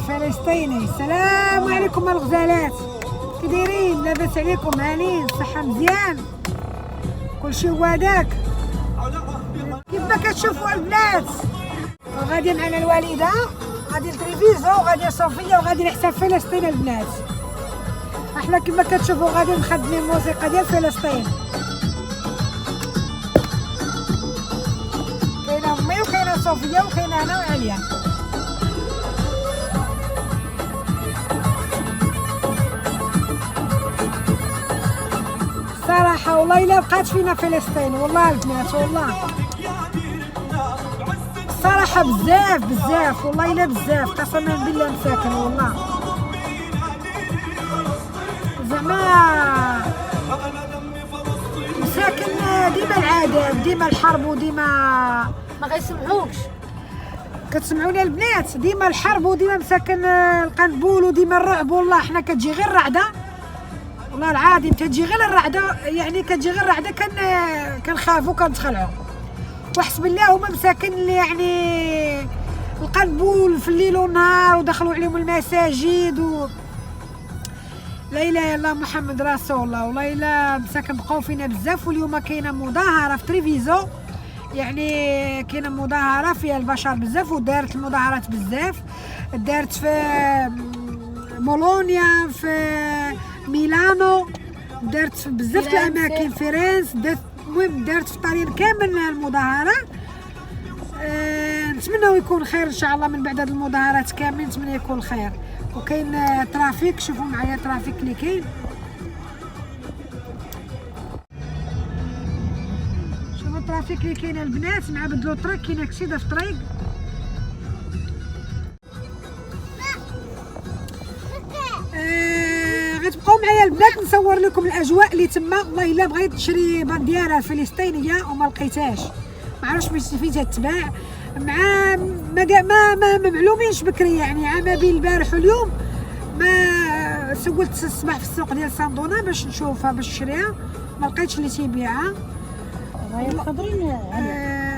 فلسطيني. السلام عليكم الغزالات، كي دايرين؟ لاباس عليكم؟ هانيين؟ الصحة مزيان؟ كلشي هو هداك كيف ما كتشوفوا البنات. وغادي معنا الوالدة، غادي لتريفيزو، وغادي صوفيا، وغادي لحساب فلسطين البنات. احنا كيف ما كتشوفوا غادي مخدمين الموسيقى ديال فلسطين. كاينه امي وكاينه صوفيا وكاينه انا وعليا. صراحة والله إلا بقات فينا فلسطين، والله البنات والله الصراحة بزاف بزاف، والله إلا بزاف قسما بالله مساكن والله زعما مساكن. ديما العذاب، ديما الحرب، وديما ما غيسمعوكش. كتسمعوني البنات؟ ديما الحرب وديما مساكن القنبول وديما الرعب. والله حنا كتجي غير رعدة، والله العظيم تجي غير الرعدة، يعني كتجي غير الرعدة كنخافو كنتخلعو. وحسب الله هما مساكن اللي يعني القنبول في الليل والنهار، ودخلوا عليهم المساجد لا اله الا الله محمد رسول الله. والله الا مساكن بقاو فينا بزاف. واليوم كاينه مظاهره في تريفيزو، يعني كاينه مظاهره فيها البشر بزاف، ودارت المظاهرات بزاف. دارت في مولونيا، في ميلانو، دارت في بزاف الاماكن، فيرنس، المهم دارت في طاليان كامل المظاهره. نتمنى يكون خير ان شاء الله. من بعد هذه المظاهرات كامل نتمنى يكون خير. وكاين ترافيك، شوفوا معايا ترافيك اللي كاين، شوفوا الترافيك اللي كاين البنات. مع بدلو طريق كاين اكسيده في الطريق. غتبقاو معايا البنات نصور لكم الاجواء اللي تما. والله الا بغيت نشري بانديره فلسطينيه وما لقيتهاش، ما عرفتش فين تتباع. مع ما معلومينش بكري، يعني ما بين البارح واليوم ما سولت الصباح في السوق ديال صندونه باش نشوفها باش نشريها، ما لقيتش اللي تيبيعها. الرايه الخضرين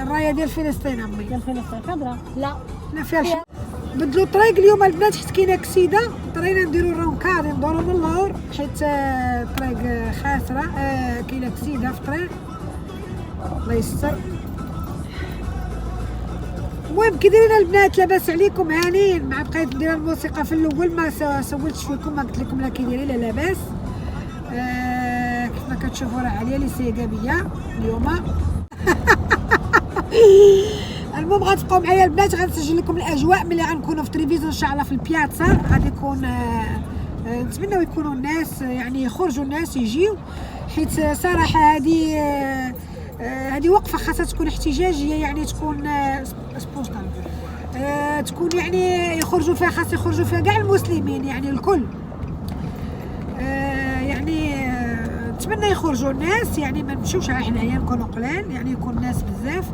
الرايه ديال فلسطين امي ديال فلسطين خضراء. لا فيها بدلوا الطريق اليوم البنات حيت كاينه كسيده. اضطرينا نديرو الرونكاد ندورو من اللور حيت الطريق خاسره. كاينه كسيده في الطريق الله يستر. المهم كي دايرين البنات؟ لاباس عليكم؟ هانيين؟ مع بقيت ندير الموسيقى في الاول ما سولتش فيكم، ما قلت لكم لا كي دايرين؟ لا لاباس. كيف ما كتشوفوا راه عليا لي سيقه بيا اليوم. المهم غتبقاو معايا البنات، غنسجل لكم الاجواء ملي غنكونوا في تريفيزو ان شاء الله في البياتزا. غادي يكون نتمنى يكونوا الناس، يعني يخرجوا الناس يجيو، حيت صراحه هذه وقفه خاصها تكون احتجاجيه، يعني تكون سبوستال، تكون يعني يخرجوا فيها، خاص يخرجوا فيها كاع المسلمين يعني الكل. يعني نتمنى يخرجوا الناس، يعني ما نمشيوش على حنايا نكونوا قلال، يعني يكون الناس بزاف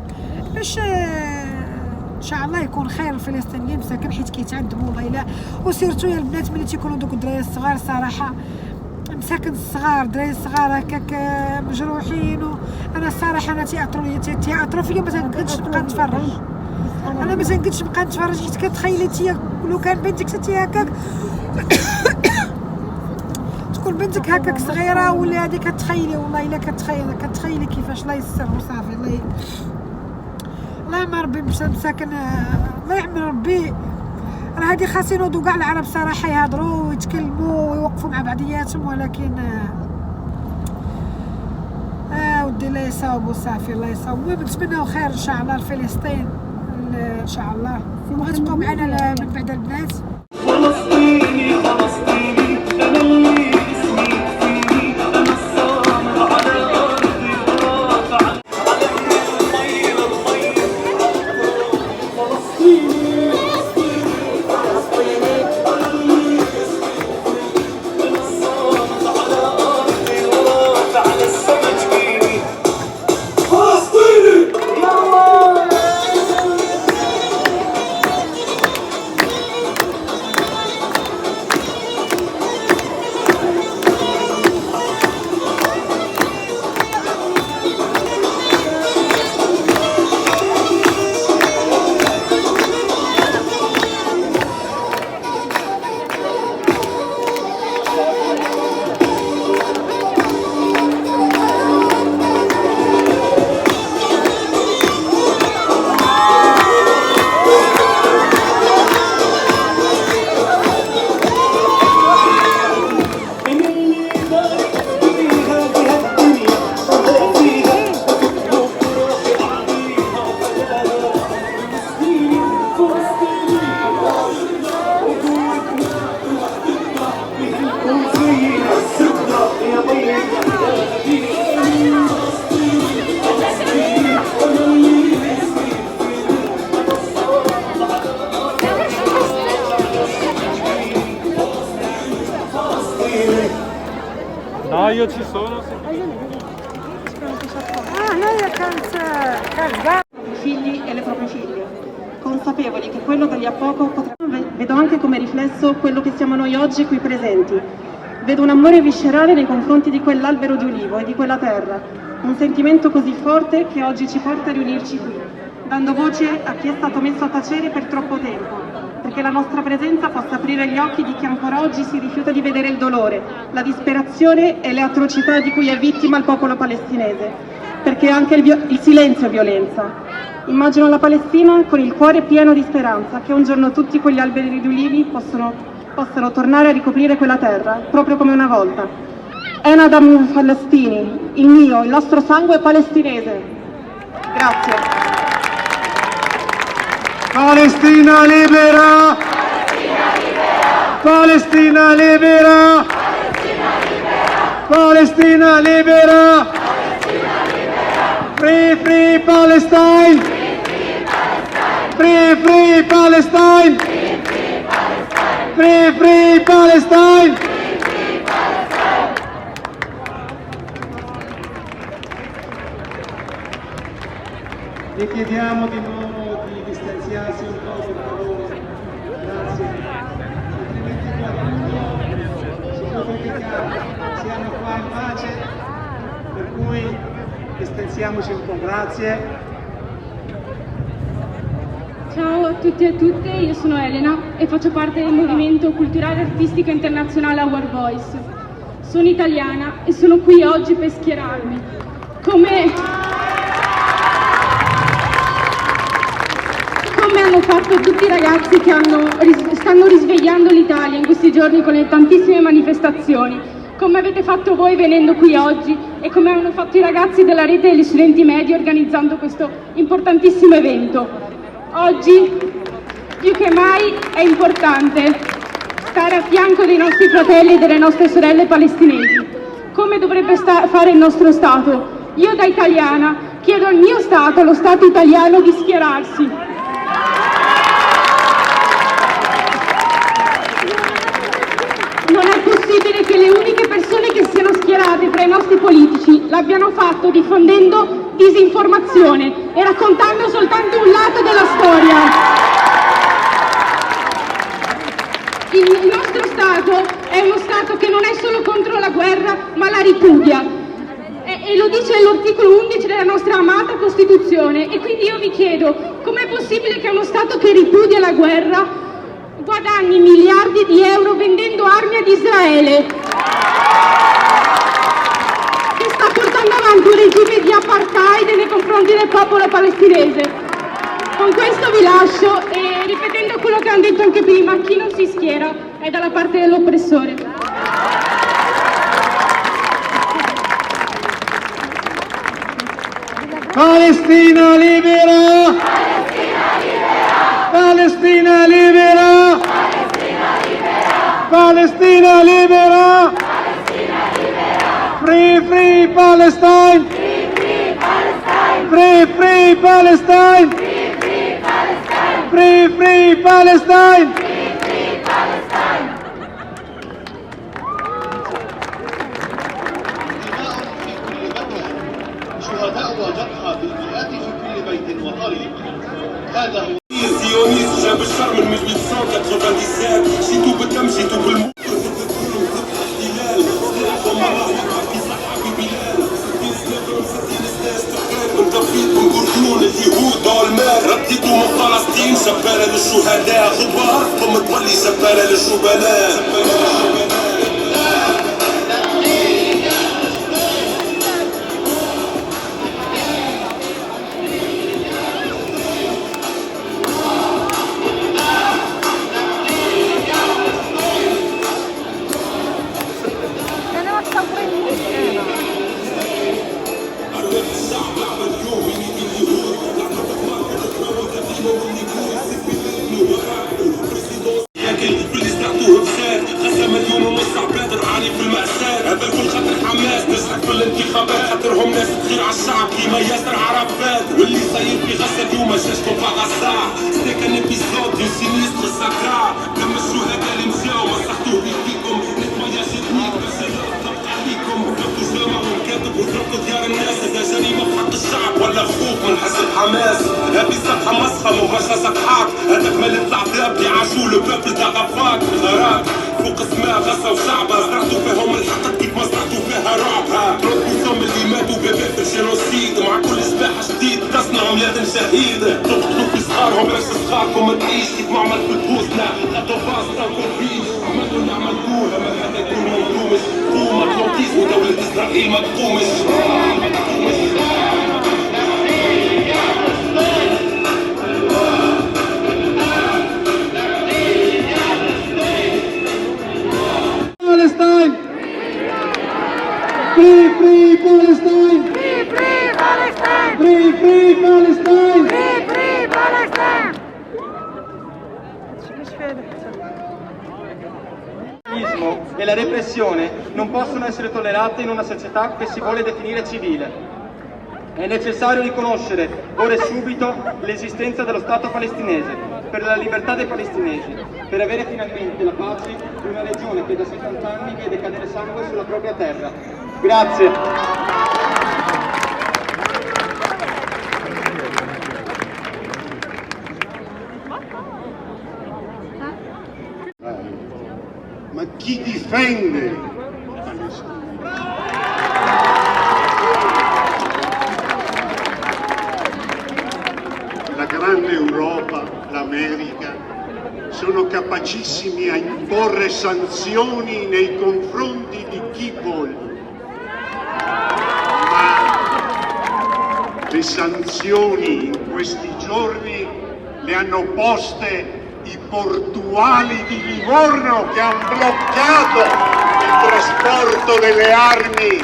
باش ان شاء الله يكون خير الفلسطينيين مساكن، حيت كيتعذبوا والله الا. وسيرتو يا البنات ملي تيكونوا دوك الدراري الصغار صراحه مساكن الصغار، الدراري الصغار هكاك مجروحين. انا الصراحه انا تيأثروا فيا، ما تنقدش نبقى نتفرج. انا ما تنقدش نبقى نتفرج حيت كتخيلي انت لو كان بنتك انت هكاك تكون بنتك هكاك صغيره ولا هذه، كتخيلي والله الا كتخيلي كيفاش. الله يسر وصافي. الله يعمر ربي مساكن، الله يعمر ربي. راه هادي خاص ينوضوا كاع العرب صراحه يهضروا ويتكلموا ويوقفوا مع بعضياتهم، ولكن ودي الله يصاوب وصافي. الله يصاوب. المهم نتمناو خير ان شاء الله لفلسطين ان شاء الله. وغتبقاو معنا من بعد البنات. فلسطيني فلسطيني انا اللي اسمي فيني، انا الصابر على ارضي الرافع على المي للمي. فلسطيني io ci sono. هنايا كانت كاع figli e le proprie figlie, consapevoli che quello da lì a poco potrà... Vedo anche come riflesso quello che siamo noi oggi qui presenti. Vedo un amore viscerale nei confronti di quell'albero di ulivo e di quella terra, un sentimento così forte che oggi ci porta a riunirci qui, dando voce a chi è stato messo a tacere per troppo tempo, perché la nostra presenza possa aprire gli occhi di chi ancora oggi si rifiuta di vedere il dolore, la disperazione e le atrocità di cui è vittima il popolo palestinese, perché anche il silenzio è violenza. Immagino la Palestina con il cuore pieno di speranza che un giorno tutti quegli alberi di ulivi possano tornare a ricoprire quella terra, proprio come una volta. Enadam Palestini, il mio, il nostro sangue è palestinese. Grazie. Palestina libera! Palestina libera! Palestina libera! Free, free Palestine! Free, free Palestine! Free, free Palestine! Vi chiediamo di nuovo di distanziarsi un po', per favore. Grazie. Altrimenti qualcuno si può verificare. Siamo qua in pace, per cui distanziamoci un po'. Grazie. Ciao a tutti e a tutte, io sono Elena e faccio parte del movimento culturale e artistico internazionale Our Voice. Sono italiana e sono qui oggi per schierarmi. Come hanno fatto tutti i ragazzi che stanno risvegliando l'Italia in questi giorni con le tantissime manifestazioni, come avete fatto voi venendo qui oggi e come hanno fatto i ragazzi della rete degli studenti medi organizzando questo importantissimo evento. Oggi, più che mai, è importante stare a fianco dei nostri fratelli e delle nostre sorelle palestinesi, come dovrebbe fare il nostro Stato. Io da italiana chiedo al mio Stato, lo Stato italiano, di schierarsi. Non è possibile che le uniche persone che siano schierate tra i nostri politici l'abbiano fatto diffondendo disinformazione e raccontando soltanto un lato della storia. Il nostro Stato è uno Stato che non è solo contro la guerra, ma la ripudia. E lo dice l'articolo 11 della nostra amata Costituzione. E quindi io vi chiedo, com'è possibile che uno Stato che ripudia la guerra guadagni miliardi di euro vendendo armi ad Israele, che sta portando avanti un regime di apartheid nei confronti del popolo palestinese? Con questo vi lascio e ripetendo quello che hanno detto anche prima, chi non si schiera è dalla parte dell'oppressore. Palestina libera! Palestina libera! Palestina libera! Free, free Palestine! Free, free Palestine! Free, free Palestine! شهداء وجرحى بالمئات في كل بيت وطريق. هذا هو زيونيست جاب الشر من 1897. جيتوا بالدم جيتوا بالموت. اليهود والمال رديتوا من فلسطين جبالة للشهداء غبار ثم تولي جبالة للجبناء. هذا الكل خاطر حماس نجحت في الانتخابات خاطرهم ناس تغير على الشعب كيما ياسر عرفات واللي صاير في غزة اليوم جاشكم باغا الساعة سيتي كان ابيزود دو سينيستر ساكرا دم الشهداء اللي مشاو مسحتوه بيديكم نتمياج اتنيك باش تبقى عليكم تقلب وتركوا ديار الناس. إذا جريمة في حق الشعب ولا خوف من حزب حماس. هذه صفحة مسخة مباشرة صفحات. هذاك ملك العذاب يعاشوا لو بابل تاع غفاك. غراك فوق اسماء غزة وشعبها. زرعتوا فيهم الحقد كيف ما زرعتوا فيها رعبها. تردوا ثم اللي ماتوا بباب الجينوسيد. مع كل سباح جديد تصنعوا ميلاد شهيد. تقتلوا في صغارهم باش صغاركم تعيش كيف ما عمل في البوسنة. خدوا باص تنكر فيه عملتوا اللي عملتوه. ما هذا يكون مظلومش. قوم أطلنطيس ودولة إسرائيل ما تقومش. Palestine! Free, free Palestine! Free, free Palestine! Free, free Palestine! Free, free Palestine! E la repressione non possono essere tollerate in una società che si vuole definire civile. È necessario riconoscere ora e subito l'esistenza dello Stato palestinese per la libertà dei palestinesi, per avere finalmente la pace di una regione che da 70 anni vede cadere sangue sulla propria terra. Grazie. Ma chi difende la Palestina? La grande Europa, l'America, sono capacissimi a imporre sanzioni nei confronti di chi vogliono. Ma le sanzioni in questi giorni le hanno poste i portuali di Livorno che hanno bloccato il trasporto delle armi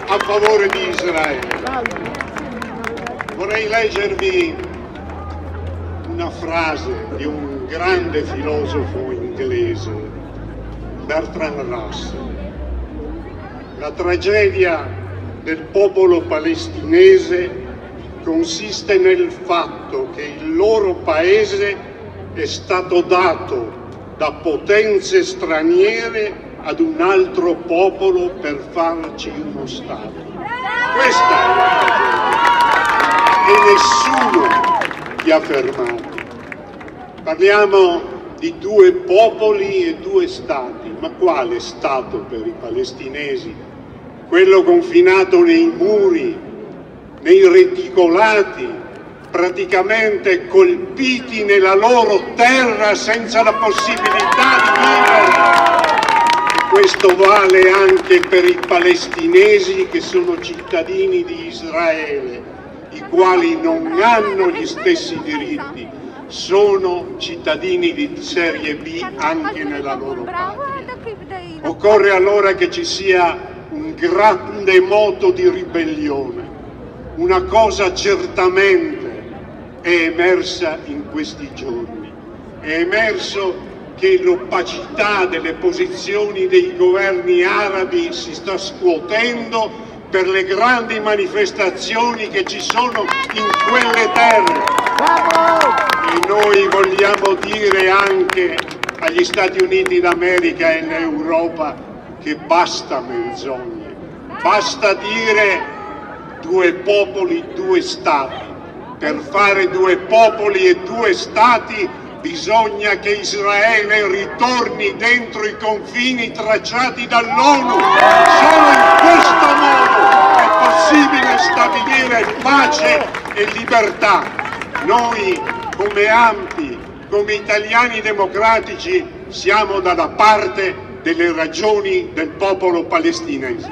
a favore di Israele. Vorrei leggervi una frase di un grande filosofo inglese, Bertrand Russell. La tragedia del popolo palestinese consiste nel fatto che il loro paese è stato dato da potenze straniere ad un altro popolo per farci uno Stato. Questa è la ragione. E nessuno li ha fermati. Parliamo di due popoli e due Stati, ma quale Stato per i palestinesi? Quello confinato nei muri, nei reticolati, praticamente colpiti nella loro terra senza la possibilità di vivere. Questo vale anche per i palestinesi che sono cittadini di Israele, i quali non hanno gli stessi diritti, sono cittadini di serie B anche nella loro patria. Occorre allora che ci sia un grande moto di ribellione. Una cosa certamente è emersa in questi giorni. È emerso che l'opacità delle posizioni dei governi arabi si sta scuotendo per le grandi manifestazioni che ci sono in quelle terre. E noi vogliamo dire anche agli Stati Uniti d'America e all'Europa che basta menzogne, basta dire due popoli, due stati. Per fare due popoli e due stati bisogna che Israele ritorni dentro i confini tracciati dall'ONU. Solo in questo modo è possibile stabilire pace e libertà. Noi, come ANPI, come italiani democratici, siamo dalla parte delle ragioni del popolo palestinese.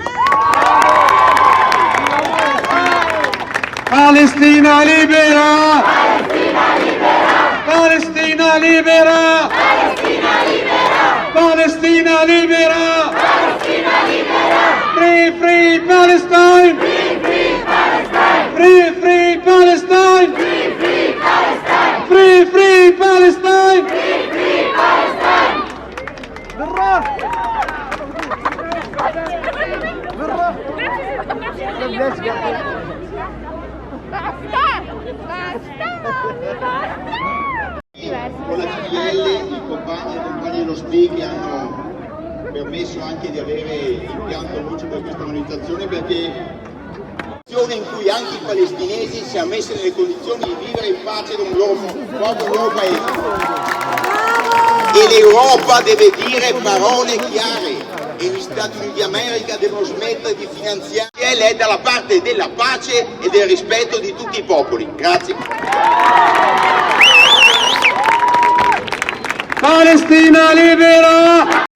Palestina libera! Palestina libera! Palestina libera! Palestina libera! Palestina libera! Free, free Palestine! Free, free Palestine! Free, free Palestine! Free, free Palestine! Free, free Palestine! Free, free Palestine! Con la CGIL i compagni e compagni dello SPIG hanno permesso anche di avere impianto luce per questa manifestazione, perché situazione in cui anche i palestinesi siano messi nelle condizioni di vivere in pace con il loro paese. E l'Europa deve dire parole chiare e gli Stati Uniti d'America devono smettere di finanziare. Lei è dalla parte della pace e del rispetto di tutti i popoli. Grazie. Palestina libera!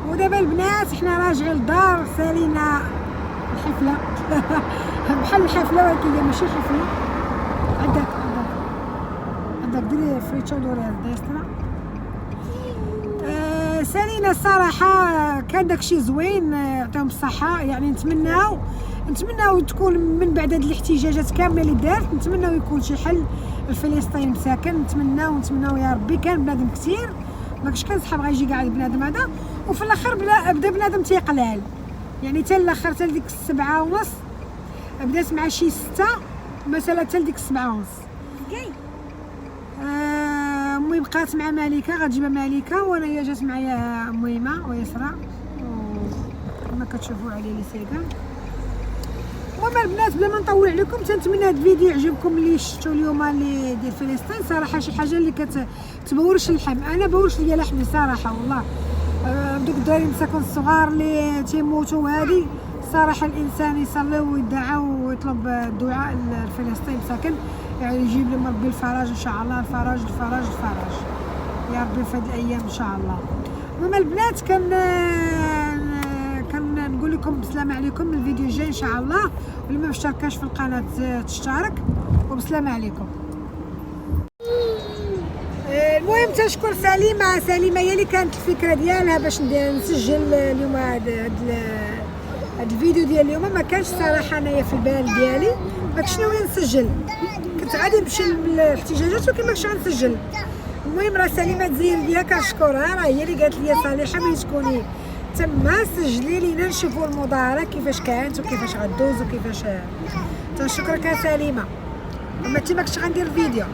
ودابا البنات حنا راجعين للدار سالينا الحفله بحال الحفله ولكن هي ماشي حفله. عندك ديري فريتشو دوري الديسترا. سالينا الصراحه كان داكشي زوين، يعطيهم الصحه. يعني نتمناو تكون من بعد هاد الاحتجاجات كامله اللي دارت، نتمناو يكون شي حل لفلسطين مساكن. نتمناو يا ربي. كان بنادم كثير ماكش كان صحاب غيجي كاع البنادم هذا، وفي الاخر بدا بنادم تيقلال. يعني حتى الاخر حتى لديك 7:30 بدات مع شي 6 مثلا حتى لديك 7:30. امي بقات مع مالكه، غتجيبها مالكه، وانايا جات معايا ميمه ويسرى كما كتشوفوا على لي سيكان. المهم البنات بلا ما نطول عليكم، تنتمنى هذا الفيديو يعجبكم اللي شفتوا اليوم اللي ديال فلسطين. صراحه شي حاجه اللي كتبورش اللحم. انا بورش ليا لحمي صراحه والله. دوك الدراري مساكن الصغار اللي تيموتوا هذه صراحه الانسان يصلي ويدعى ويطلب الدعاء لفلسطين مساكن، يعني يجيب لهم ربي الفرج ان شاء الله. الفرج يا ربي في هذه الايام ان شاء الله. المهم البنات كان نقول لكم بسلامه عليكم. الفيديو الجاي ان شاء الله، واللي ما مشتركاش في القناه تشترك، وبسلامه عليكم. المهم تنشكر سليمه هي اللي كانت الفكره ديالها باش نسجل اليوم هذا الفيديو ديال اليوم. ما كانش صراحه انايا في البال ديالي، ماكش ناويه نسجل، كنت غادي نمشي للاحتجاجات ولكن ماكش غنسجل. المهم راه سليمه الزين ديالها كنشكرها، راه هي اللي قالت لي صالحه ملي تكوني تما سجلي لينا نشوفوا المظاهره كيفاش كانت وكيفاش غدوز وكيفاش. تنشكرك يا سليمه، اما انت ماكش غندير الفيديو.